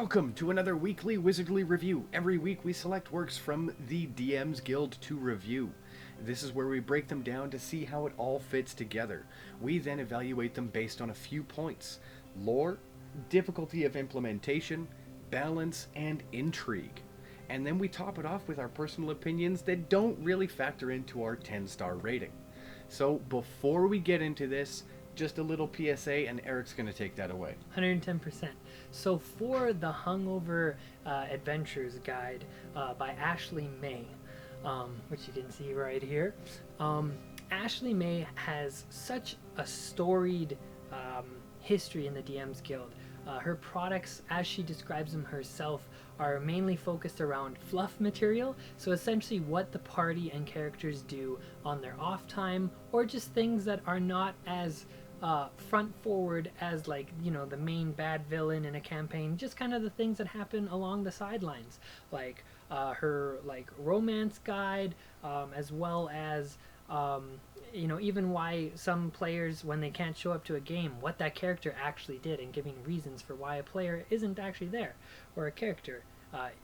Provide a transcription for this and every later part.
Welcome to another weekly Wizardly Review. Every week we select works from the DM's Guild to review. This is where we break them down to see how it all fits together. We then evaluate them based on a few points: lore, difficulty of implementation, balance, and intrigue. And then we top it off with our personal opinions that don't really factor into our 10-star rating. So before we get into this, just a little PSA, and Eric's going to take that away. 110%. So for the Hungover Adventures guide by Ashley May, which you can see right here, Ashley May has such a storied history in the DM's Guild. Her products, as she describes them herself, are mainly focused around fluff material, so essentially what the party and characters do on their off time, or just things that are not as front forward as, like, you know, the main bad villain in a campaign, just kind of the things that happen along the sidelines, like her romance guide, as well as you know, even why some players, when they can't show up to a game, what that character actually did, and giving reasons for why a player isn't actually there, or a character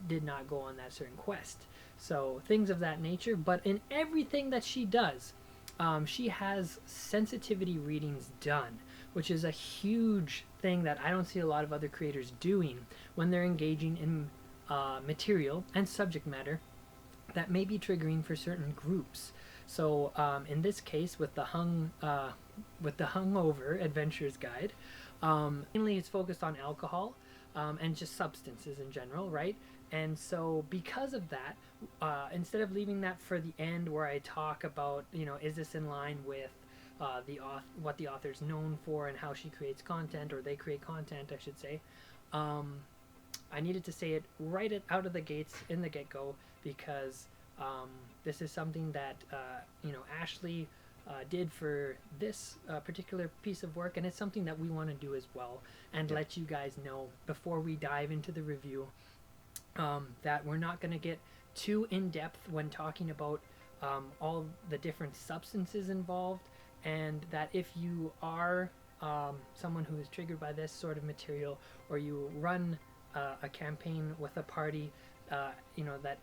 did not go on that certain quest. So things of that nature. But in everything that she does, she has sensitivity readings done, which is a huge thing that I don't see a lot of other creators doing when they're engaging in material and subject matter that may be triggering for certain groups. So in this case, with the Hungover Adventures guide, mainly it's focused on alcohol and just substances in general, right? And so because of that, instead of leaving that for the end where I talk about, you know, is this in line with what the author's known for and how she creates content, or they create content, I should say, I needed to say it right out of the gates in the get-go, because this is something that you know, Ashley did for this particular piece of work, and it's something that we want to do as well, and let you guys know before we dive into the review that we're not going to get too in-depth when talking about all the different substances involved, and that if you are someone who is triggered by this sort of material, or you run a campaign with a party, you know, that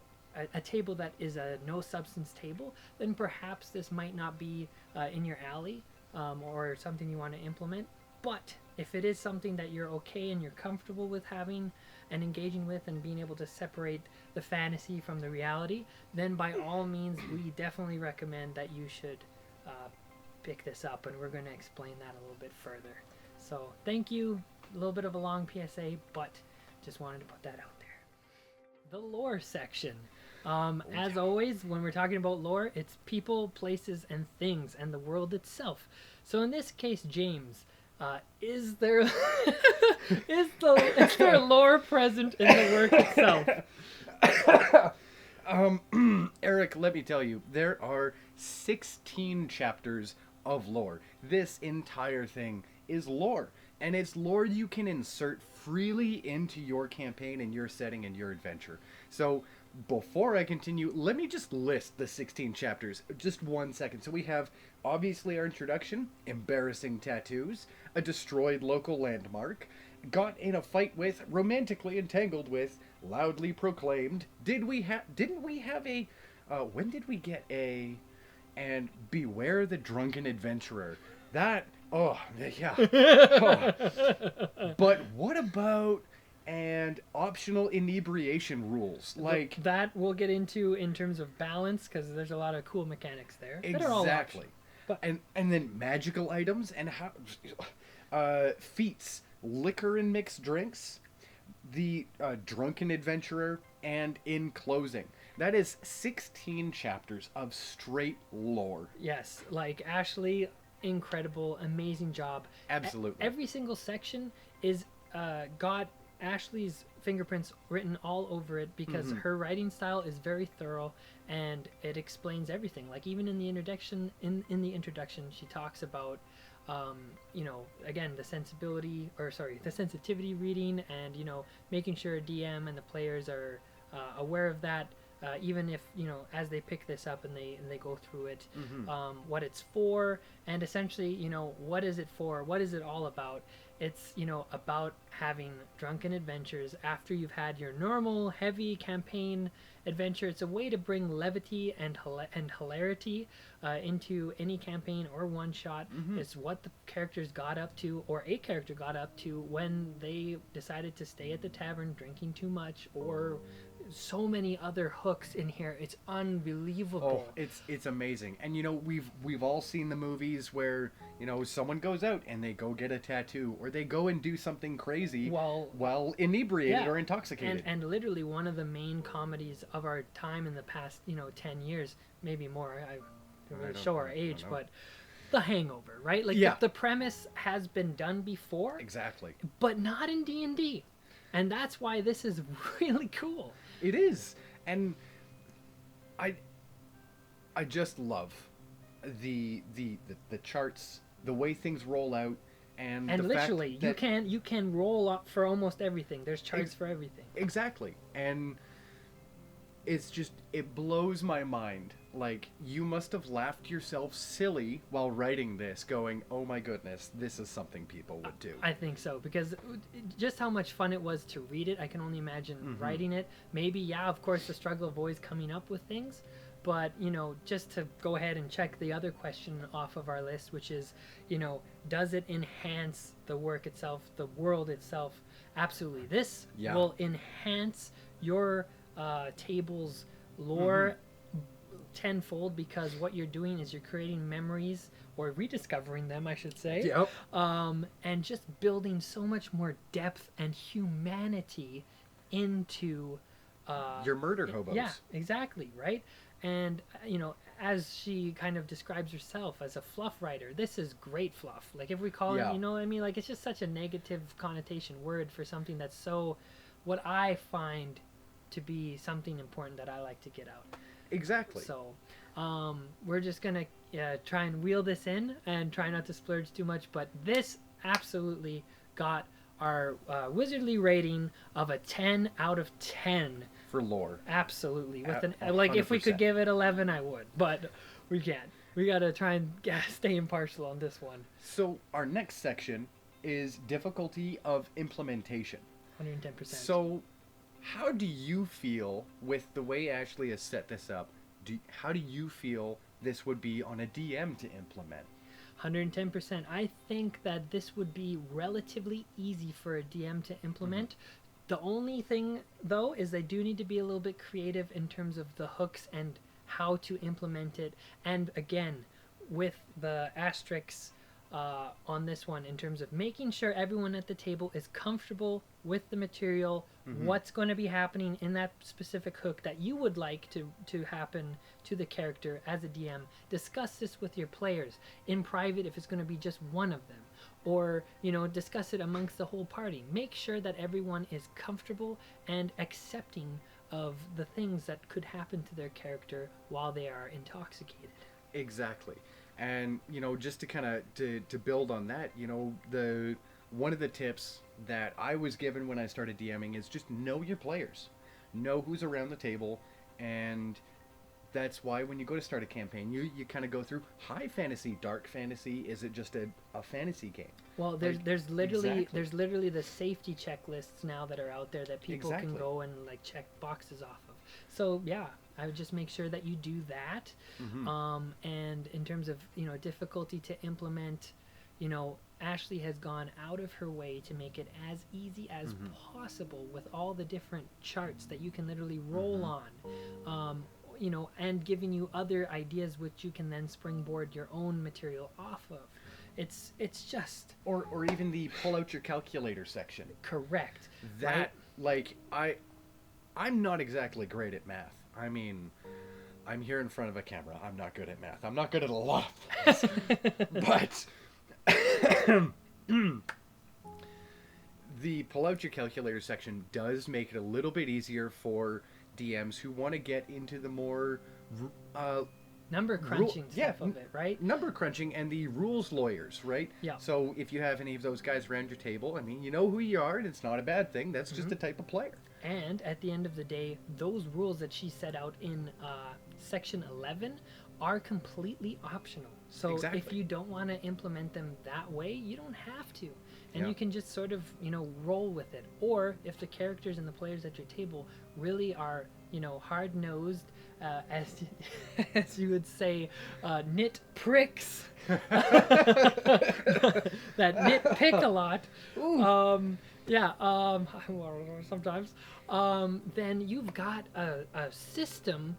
a table that is a no substance table, then perhaps this might not be in your alley, or something you want to implement. But if it is something that you're okay and you're comfortable with having and engaging with, and being able to separate the fantasy from the reality, then by all means we definitely recommend that you should pick this up, and we're going to explain that a little bit further. So thank you. A little bit of a long PSA, but just wanted to put that out there. The lore section. As always, when we're talking about lore, it's people, places, and things, and the world itself. So in this case, James, is there is there lore present in the work itself? Eric, let me tell you, there are 16 chapters of lore. This entire thing is lore, and it's lore you can insert freely into your campaign and your setting and your adventure. So before I continue, let me just list the 16 chapters. Just 1 second. So we have, obviously, our introduction, embarrassing tattoos, a destroyed local landmark, got in a fight with, romantically entangled with, loudly proclaimed, didn't we have a, when did we get a, and beware the drunken adventurer. That, oh, yeah. Oh. But what about, and optional inebriation rules, like that we'll get into in terms of balance, because there's a lot of cool mechanics there. Exactly. And then magical items, and how feats, liquor and mixed drinks, the drunken adventurer, and in closing. That is 16 chapters of straight lore. Yes, like Ashley, incredible, amazing job. Absolutely. Every single section is got Ashley's fingerprints written all over it, because her writing style is very thorough, and it explains everything. Like, even in the introduction, she talks about you know, again, the sensitivity reading, and, you know, making sure DM and the players are aware of that, even if, you know, as they pick this up and they go through it, what it's for, and essentially, you know, what is it for? What is it all about? It's, you know, about having drunken adventures after you've had your normal heavy campaign adventure. It's a way to bring levity and hilarity into any campaign or one shot. It's what the characters got up to, or a character got up to, when they decided to stay at the tavern drinking too much, or so many other hooks in here. It's unbelievable. Oh, it's amazing. And you know, we've all seen the movies where, you know, someone goes out and they go get a tattoo, or they go and do something crazy while inebriated or intoxicated. And literally one of the main comedies of our time in the past, you know, 10 years, maybe more. I don't really show our age, but The Hangover, right? Like the premise has been done before. Exactly. But not in D&D. And that's why this is really cool. It is. And I just love the charts, the way things roll out, and the literally fact that you can roll up for almost everything. There's charts for everything. Exactly. And it's just, it blows my mind. Like, you must have laughed yourself silly while writing this, going, oh my goodness, this is something people would do. I think so, because just how much fun it was to read it, I can only imagine writing it. Maybe, yeah, of course, the struggle of always coming up with things, but, you know, just to go ahead and check the other question off of our list, which is, you know, does it enhance the work itself, the world itself? Absolutely. This will enhance your table's lore tenfold, because what you're doing is you're creating memories, or rediscovering them, I should say. Yep. And just building so much more depth and humanity into your murder hobos. Yeah, exactly, right? And, you know, as she kind of describes herself as a fluff writer, this is great fluff. Like, if we call it, you know what I mean? Like, it's just such a negative connotation word for something that's so, what I find to be something important that I like to get out. Exactly. So, we're just gonna try and wheel this in and try not to splurge too much, but this absolutely got our wizardly rating of a 10 out of 10 for lore. Absolutely. With an, like, if we could give it 11, I would, but we can't. We gotta try and stay impartial on this one. So our next section is difficulty of implementation. 110%. So, how do you feel with the way Ashley has set this up? How do you feel this would be on a DM to implement? 110%. I think that this would be relatively easy for a DM to implement. The only thing, though, is they do need to be a little bit creative in terms of the hooks and how to implement it. And again, with the asterisks on this one, in terms of making sure everyone at the table is comfortable with the material, what's going to be happening in that specific hook that you would like to happen to the character as a DM. Discuss this with your players in private if it's going to be just one of them, or, you know, discuss it amongst the whole party. Make sure that everyone is comfortable and accepting of the things that could happen to their character while they are intoxicated. Exactly. And, you know, just to kind of to build on that, you know, one of the tips that I was given when I started DMing is just know your players. Know who's around the table, and that's why when you go to start a campaign, you kind of go through high fantasy, dark fantasy. Is it just a fantasy game? Well, there's literally the safety checklists now that are out there that people can go and, like, check boxes off of. So yeah, I would just make sure that you do that. And in terms of, you know, difficulty to implement, you know, Ashley has gone out of her way to make it as easy as possible with all the different charts that you can literally roll on. You know, and giving you other ideas which you can then springboard your own material off of. It's just... Or even the pull out your calculator section. Correct. That, right? like, I'm not exactly great at math. I mean, I'm here in front of a camera. I'm not good at math. I'm not good at a lot of things. But the pull out your calculator section does make it a little bit easier for DMs who want to get into the more number crunching stuff of it, right? Number crunching and the rules lawyers, right? Yeah. So if you have any of those guys around your table, I mean, you know who you are, and it's not a bad thing. That's just a type of player. And at the end of the day, those rules that she set out in section 11 are completely optional. So Exactly. if you don't want to implement them that way, you don't have to. And Yeah. you can just sort of, roll with it. Or if the characters and the players at your table really are, hard-nosed, as as you would say, nit pricks that nitpick a lot. Sometimes. Then you've got a system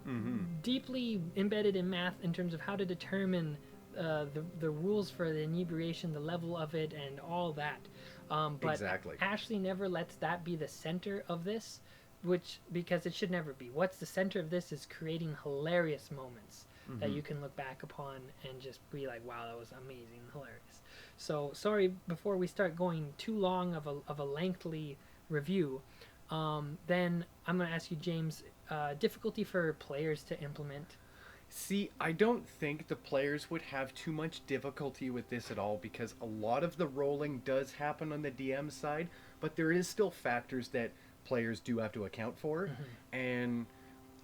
deeply embedded in math in terms of how to determine the rules for the inebriation, the level of it, and all that. But Exactly. Ashley never lets that be the center of this, because it should never be. What's the center of this is creating hilarious moments that you can look back upon and just be like, wow, that was amazing, hilarious. So sorry, before we start going too long of a lengthy review, then I'm going to ask you, James, difficulty for players to implement. See, I don't think the players would have too much difficulty with this at all, because a lot of the rolling does happen on the DM side, but there is still factors that players do have to account for. And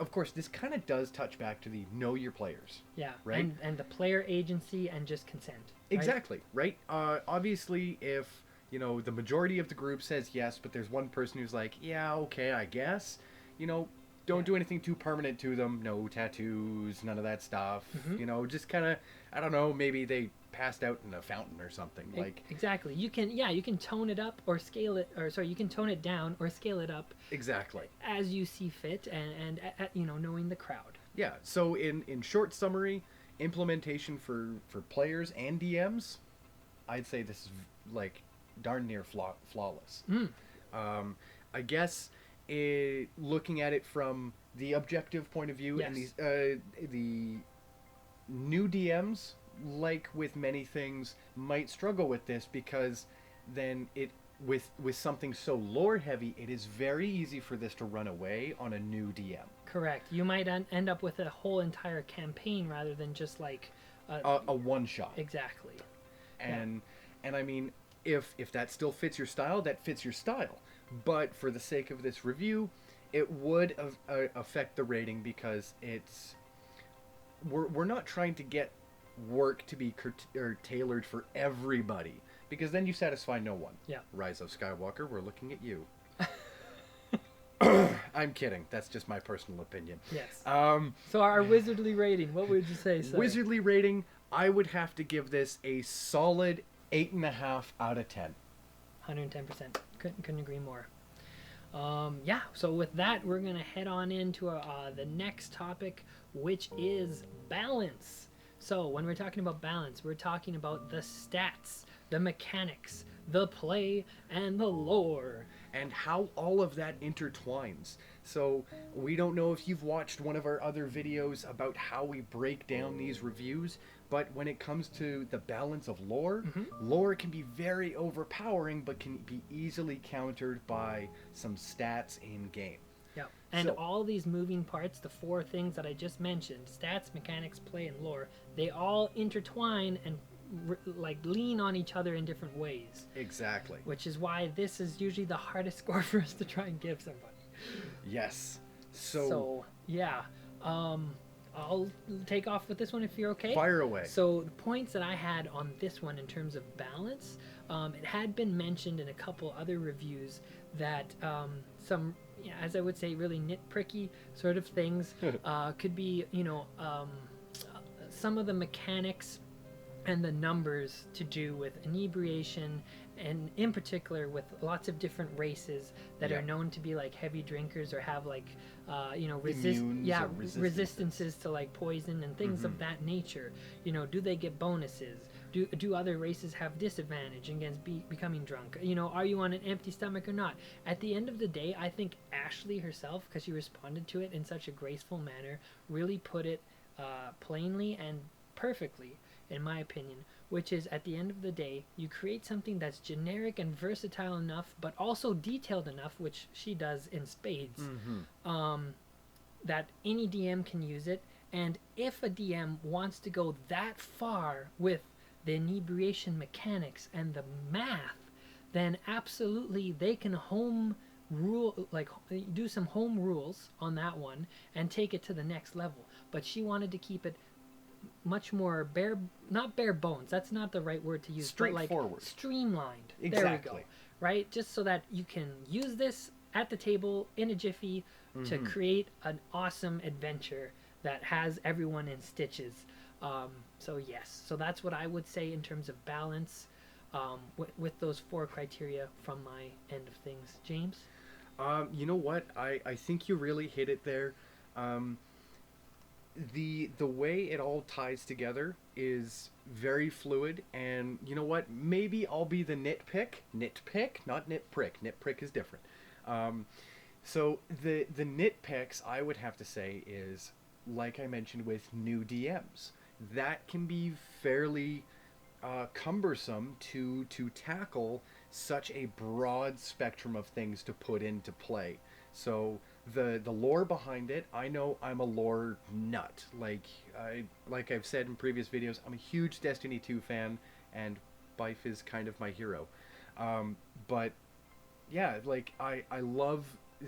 of course, this kind of does touch back to the know your players. Yeah, right? And the player agency and just consent. Right? Exactly, right? Obviously, if, the majority of the group says yes, but there's one person who's like, yeah, okay, I guess, don't do anything too permanent to them. No tattoos, none of that stuff. Just kind of, I don't know, maybe they passed out in a fountain or something. Like Exactly. You can tone it up or scale it, you can tone it down or scale it up. Exactly. As you see fit, and knowing the crowd. Yeah. So in short summary, implementation for players and DMs, I'd say this is like darn near flawless. I guess looking at it from the objective point of view, Yes. and these the new DMs, like with many things, might struggle with this, because then with something so lore heavy, it is very easy for this to run away on a new DM. Correct. You might end up with a whole entire campaign rather than just like A one shot. Exactly. And I mean, if that still fits your style, that fits your style. But for the sake of this review, it would affect the rating, because we're not trying to get work to be tailored for everybody, because then you satisfy no one. Yeah. Rise of Skywalker, we're looking at you. I'm kidding. That's just my personal opinion. Yes. So our wizardly rating, what would you say? Sir? Wizardly rating, I would have to give this a solid 8.5 out of 10. 110%. Couldn't agree more. So with that, we're going to head on into the next topic, which is balance. So when we're talking about balance, we're talking about the stats, the mechanics, the play, and the lore. And how all of that intertwines. So we don't know if you've watched one of our other videos about how we break down these reviews, but when it comes to the balance of lore, lore can be very overpowering, but can be easily countered by some stats in game. Yeah, and So- all these moving parts, the four things that I just mentioned, stats, mechanics, play, and lore, they all intertwine and lean on each other in different ways. Exactly. Which is why this is usually the hardest score for us to try and give somebody. Yes. So yeah, I'll take off with this one if you're okay. Fire away. So the points that I had on this one in terms of balance, it had been mentioned in a couple other reviews that some, as I would say, really nitpicky sort of things could be, some of the mechanics and the numbers to do with inebriation, and in particular with lots of different races that are known to be like heavy drinkers or have like Immunes or resistances to like poison and things of that nature. Do they get bonuses? Do other races have disadvantage against becoming drunk? Are you on an empty stomach or not? At the end of the day, I think Ashley herself, because she responded to it in such a graceful manner, really put it plainly and perfectly, in my opinion, which is, at the end of the day, you create something that's generic and versatile enough, but also detailed enough, which she does in spades, that any DM can use it. And if a DM wants to go that far with the inebriation mechanics and the math, then absolutely they can home do some home rules on that one and take it to the next level. But she wanted to keep it much more not bare bones. That's not the right word to use. Straightforward. But like streamlined. Exactly. There we go. Right? Just so that you can use this at the table in a jiffy to create an awesome adventure that has everyone in stitches. So yes, so that's what I would say in terms of balance with those 4 criteria from my end of things. James? You know what? I think you really hit it there. The way it all ties together is very fluid, and you know what? Maybe I'll be the nitpick, not nitprick. Nitprick is different. So the nitpicks I would have to say is, like I mentioned with new DMs, that can be fairly cumbersome to tackle such a broad spectrum of things to put into play. So the lore behind it, I know I'm a lore nut. Like I've said in previous videos, I'm a huge Destiny 2 fan, and Bife is kind of my hero. But yeah, like I love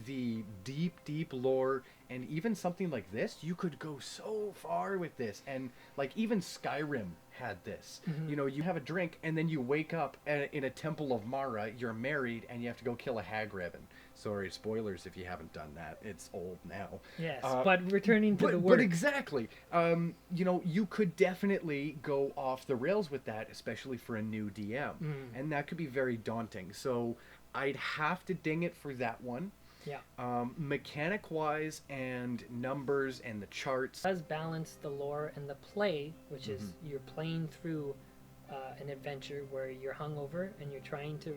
the deep lore, and even something like this, you could go so far with this. And like even Skyrim had this. You know, you have a drink and then you wake up in a temple of Mara, you're married, and you have to go kill a hag raven. Sorry, spoilers if you haven't done that. It's old now. Yes, but returning to the word. But exactly. You know, you could definitely go off the rails with that, especially for a new DM. And that could be very daunting. So I'd have to ding it for that one. Yeah. Mechanic-wise and numbers and the charts. It does balance the lore and the play, which is you're playing through an adventure where you're hungover and you're trying to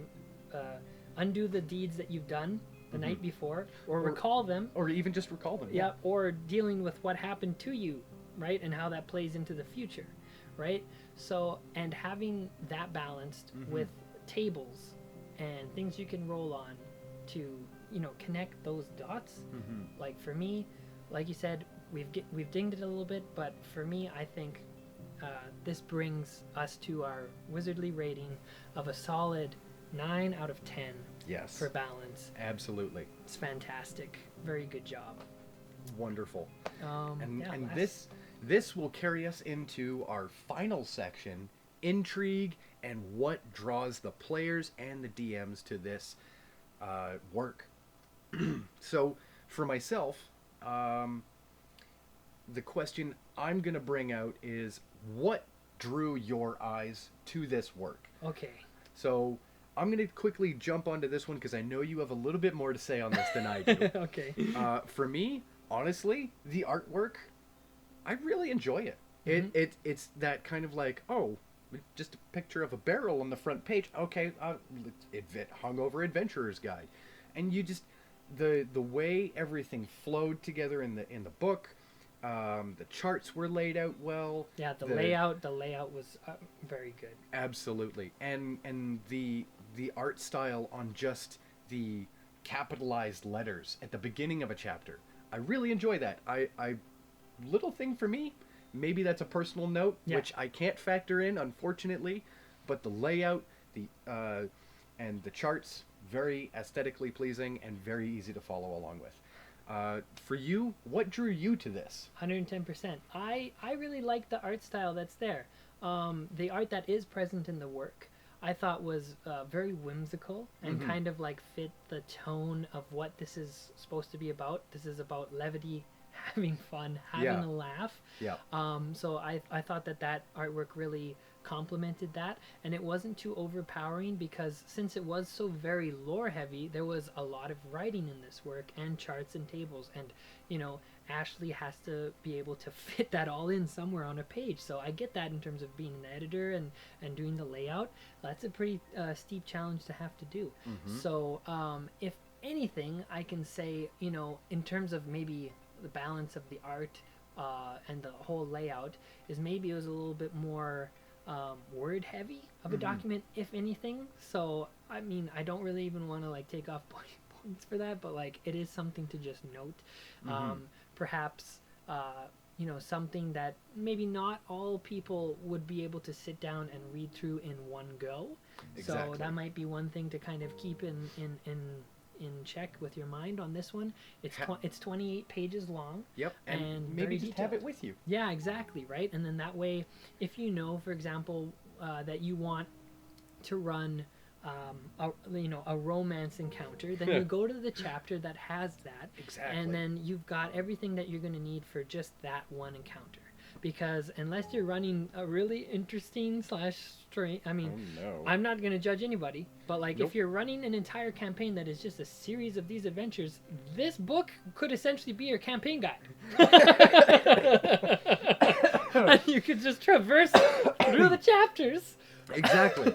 undo the deeds that you've done the night before, or recall them. Or even just recall them. Yeah, or dealing with what happened to you, right? And how that plays into the future, right? So, and having that balanced with tables and things you can roll on to, you know, connect those dots. Like for me, like you said, we've dinged it a little bit, but for me, I think this brings us to our wizardly rating of a solid 9 out of 10. Yes. For balance. Absolutely. It's fantastic. Very good job. Wonderful. And this will carry us into our final section, intrigue, and what draws the players and the DMs to this work. So for myself, the question I'm going to bring out is, what drew your eyes to this work? Okay. So I'm going to quickly jump onto this one because I know you have a little bit more to say on this than I do. Okay. For me, honestly, the artwork, I really enjoy it. It's that kind of like, oh, just a picture of a barrel on the front page. Okay, Hungover Adventurer's Guide. And you just, the way everything flowed together in the book, the charts were laid out well. Yeah, the layout was very good. Absolutely. And the art style on just the capitalized letters at the beginning of a chapter, I really enjoy that. I little thing for me, maybe that's a personal note, which I can't factor in, unfortunately, but the layout, and the charts, very aesthetically pleasing and very easy to follow along with. For you, what drew you to this? 110%. I really like the art style that's there. The art that is present in the work, I thought was very whimsical and kind of like fit the tone of what this is supposed to be about. This is about levity, having fun, having a laugh. Yeah. So I thought that artwork really complemented that, and it wasn't too overpowering because since it was so very lore heavy, there was a lot of writing in this work and charts and tables, and you know, Ashley has to be able to fit that all in somewhere on a page. So I get that in terms of being an editor and doing the layout. That's a pretty steep challenge to have to do. So if anything, I can say, you know, in terms of maybe the balance of the art and the whole layout, is maybe it was a little bit more word heavy of a document, if anything. So I mean, I don't really even want to like take off points for that, but like it is something to just note. Perhaps you know, something that maybe not all people would be able to sit down and read through in one go. Exactly. So that might be one thing to kind of keep in in check with your mind on this one. It's 28 pages long. Yep, and maybe very just detailed. have it with you. Yeah, exactly, right? And then that way, if you know, for example, that you want to run a romance encounter, then you go to the chapter that has that. Exactly. And then you've got everything that you're going to need for just that one encounter. Because unless you're running a really interesting / strange, I mean, I'm not going to judge anybody, but like if you're running an entire campaign that is just a series of these adventures, this book could essentially be your campaign guide. And you could just traverse through the chapters. Exactly.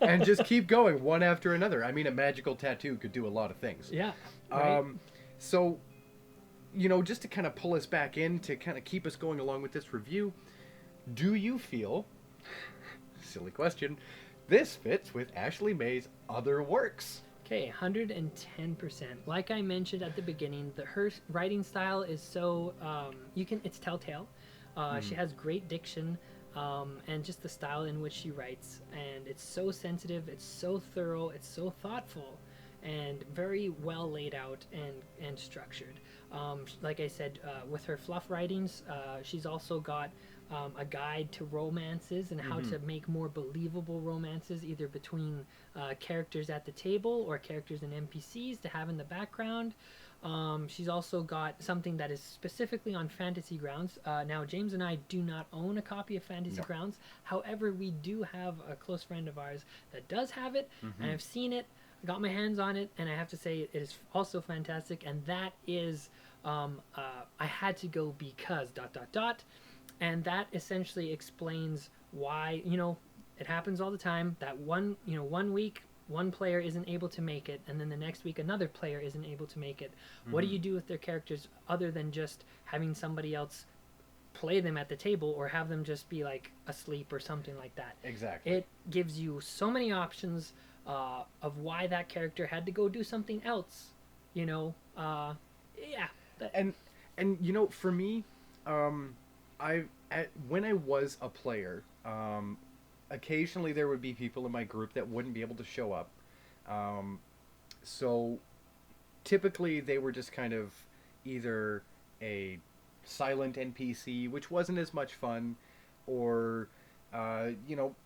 And just keep going one after another. I mean, a magical tattoo could do a lot of things. Yeah. Right? So, you know, just to kind of pull us back in, to kind of keep us going along with this review, do you feel, silly question, this fits with Ashley May's other works? Okay, 110%. Like I mentioned at the beginning, her writing style is so, it's telltale. She has great diction. And just the style in which she writes, and it's so sensitive, it's so thorough, it's so thoughtful, and very well laid out and structured. Like I said, with her fluff writings, she's also got a guide to romances and how to make more believable romances, either between characters at the table or characters and NPCs to have in the background. She's also got something that is specifically on Fantasy Grounds. Now, James and I do not own a copy of Fantasy Grounds. However, we do have a close friend of ours that does have it, and I've seen it, I got my hands on it, and I have to say it is also fantastic. And that is, I had to go because ... And that essentially explains why, it happens all the time that one week one player isn't able to make it, and then the next week another player isn't able to make it. What do you do with their characters other than just having somebody else play them at the table, or have them just be like asleep or something like that? Exactly. It gives you so many options of why that character had to go do something else. Yeah. And for me, when I was a player, occasionally there would be people in my group that wouldn't be able to show up. So typically they were just kind of either a silent NPC, which wasn't as much fun, or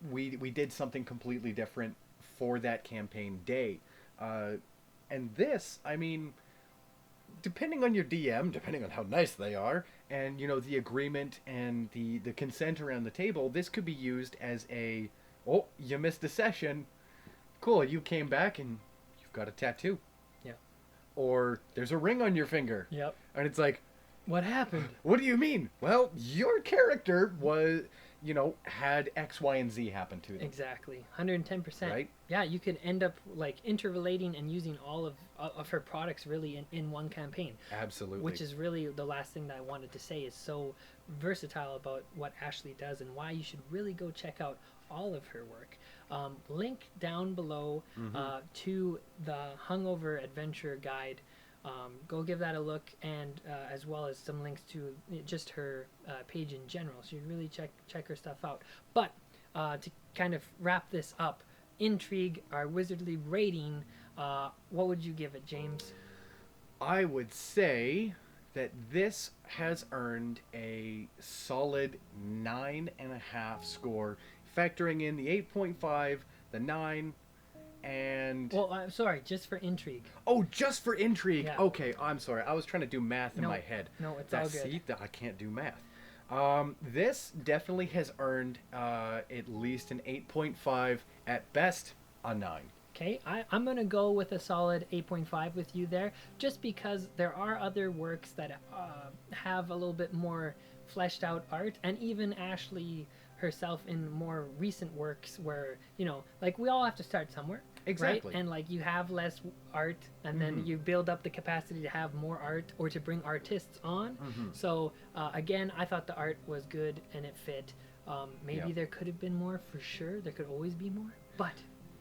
we did something completely different for that campaign day. And this, I mean, depending on your DM, depending on how nice they are, and the agreement and the consent around the table, this could be used as a, oh, you missed a session, cool, you came back and you've got a tattoo. Yeah. Or there's a ring on your finger. Yep. And it's like, what happened? What do you mean? Well, your character was, had X, Y, and Z happen to them. Exactly. 110%. Right? Yeah, you could end up like interrelating and using all of her products really in one campaign. Absolutely. Which is really the last thing that I wanted to say, is so versatile about what Ashley does and why you should really go check out all of her work. Link down below to the Hungover Adventure guide. Go give that a look, and as well as some links to just her page in general, so you really check her stuff out. But to kind of wrap this up, Intrigue, our wizardly rating, what would you give it, James? I would say that this has earned a solid 9.5 score, factoring in the 8.5, the 9, and... Well, I'm sorry, just for Intrigue. Oh, just for Intrigue. Yeah. Okay, I'm sorry. I was trying to do math in my head. No, it's all good. See, I can't do math. This definitely has earned at least an 8.5, at best a 9. Okay, I'm going to go with a solid 8.5 with you there, just because there are other works that have a little bit more fleshed out art, and even Ashley herself in more recent works where, like, we all have to start somewhere. Exactly. Right? And like, you have less art, and then you build up the capacity to have more art or to bring artists on. So again, I thought the art was good and it fit. Maybe there could have been more, for sure. There could always be more, but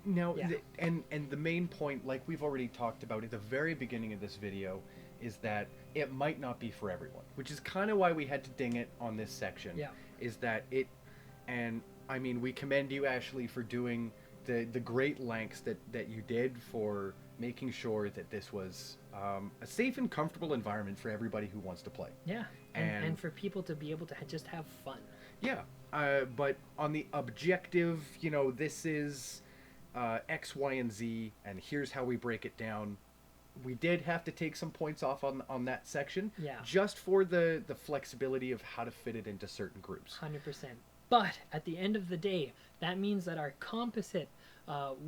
now, and the main point, like we've already talked about at the very beginning of this video, is that it might not be for everyone, which is kind of why we had to ding it on this section. Yeah. Is that it, and I mean, we commend you, Ashley, for doing the great lengths that you did for, making sure that this was a safe and comfortable environment for everybody who wants to play. Yeah, and for people to be able to just have fun. Yeah, but on the objective, this is X, Y, and Z, and here's how we break it down. We did have to take some points off on that section, just for the flexibility of how to fit it into certain groups. 100%. But at the end of the day, that means that our composite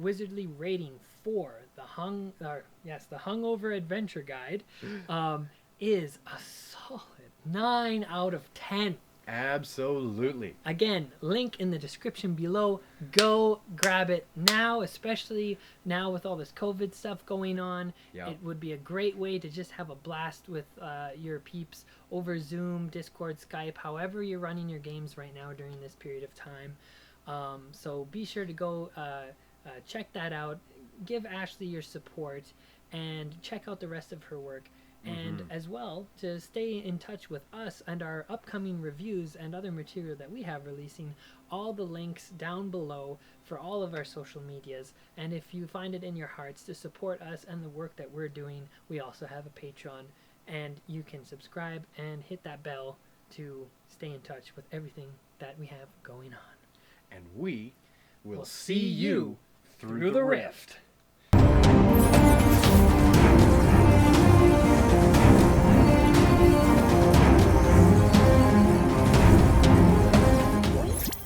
wizardly rating for the Hungover Adventure Guide is a solid 9 out of 10. Absolutely. Again, link in the description below. Go grab it now, especially now with all this COVID stuff going on. Yeah. It would be a great way to just have a blast with your peeps over Zoom, Discord, Skype, however you're running your games right now during this period of time. So be sure to go check that out. Give Ashley your support and check out the rest of her work. And as well, to stay in touch with us and our upcoming reviews and other material that we have releasing, all the links down below for all of our social medias. And if you find it in your hearts to support us and the work that we're doing, we also have a Patreon. And you can subscribe and hit that bell to stay in touch with everything that we have going on. And we will see you through the rift.